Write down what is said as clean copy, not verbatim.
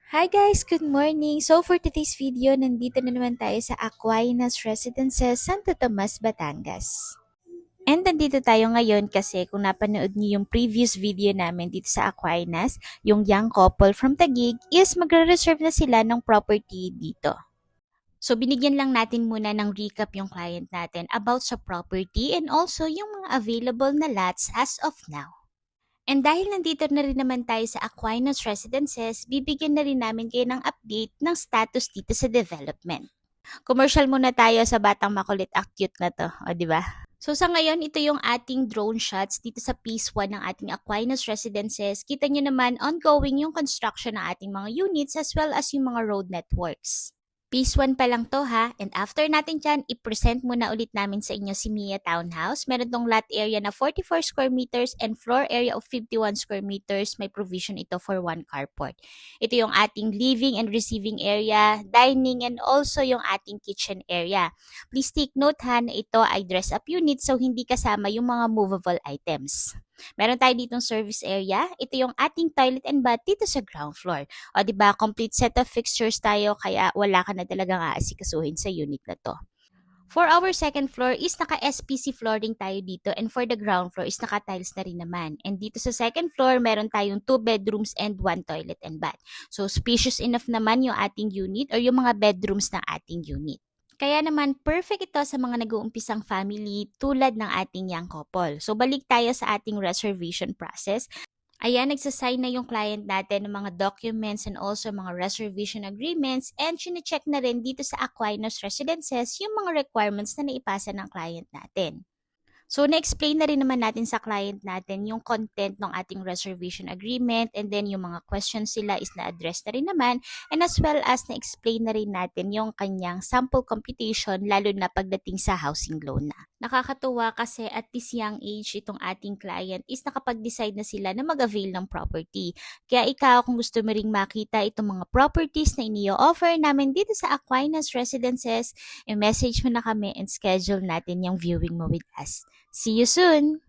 Hi guys! Good morning! So for today's video, nandito na naman tayo sa Aquinas Residences, Santo Tomas, Batangas. And nandito tayo ngayon kasi kung napanood niyo yung previous video namin dito sa Aquinas, yung young couple from Taguig is magre-reserve na sila ng property dito. So binigyan lang natin muna ng recap yung client natin about sa property and also yung mga available na lots as of now. And dahil nandito na rin naman tayo sa Aquinas Residences, bibigyan na rin namin kayo ng update ng status dito sa development. Commercial muna tayo sa batang makulit at cute na to, o di ba? So sa ngayon, ito yung ating drone shots dito sa Phase 1 ng ating Aquinas Residences. Kita nyo naman ongoing yung construction ng ating mga units as well as yung mga road networks. Phase 1 pa lang to ha, and after natin dyan, i-present muna ulit namin sa inyo si Mia Townhouse. Meron tong lot area na 44 square meters and floor area of 51 square meters. May provision ito for one carport. Ito yung ating living and receiving area, dining, and also yung ating kitchen area. Please take note ha na ito ay dress-up unit so hindi kasama yung mga movable items. Meron tayo ditong service area. Ito yung ating toilet and bath dito sa ground floor. O diba, complete set of fixtures tayo kaya wala ka na talagang aasikasuhin sa unit na to. For our second floor is naka-SPC flooring tayo dito and for the ground floor is naka-tiles na rin naman. And dito sa second floor, meron tayong 2 bedrooms and 1 toilet and bath. So spacious enough naman yung ating unit or yung mga bedrooms ng ating unit. Kaya naman, perfect ito sa mga nag-uumpisang family tulad ng ating young couple. So, balik tayo sa ating reservation process. Ayan, nagsasign na yung client natin ng mga documents and also mga reservation agreements and chinecheck na rin dito sa Aquinas Residences yung mga requirements na naipasa ng client natin. So, na-explain na rin naman natin sa client natin yung content ng ating reservation agreement and then yung mga questions sila is na-address na rin naman and as well as na-explain na rin natin yung kanyang sample computation lalo na pagdating sa housing loan na. Nakakatuwa kasi at this young age itong ating client is nakapag-decide na sila na mag-avail ng property. Kaya ikaw kung gusto mo ring makita itong mga properties na iniyo-offer namin dito sa Aquinas Residences, i-message mo na kami and schedule natin yung viewing mo with us. See you soon!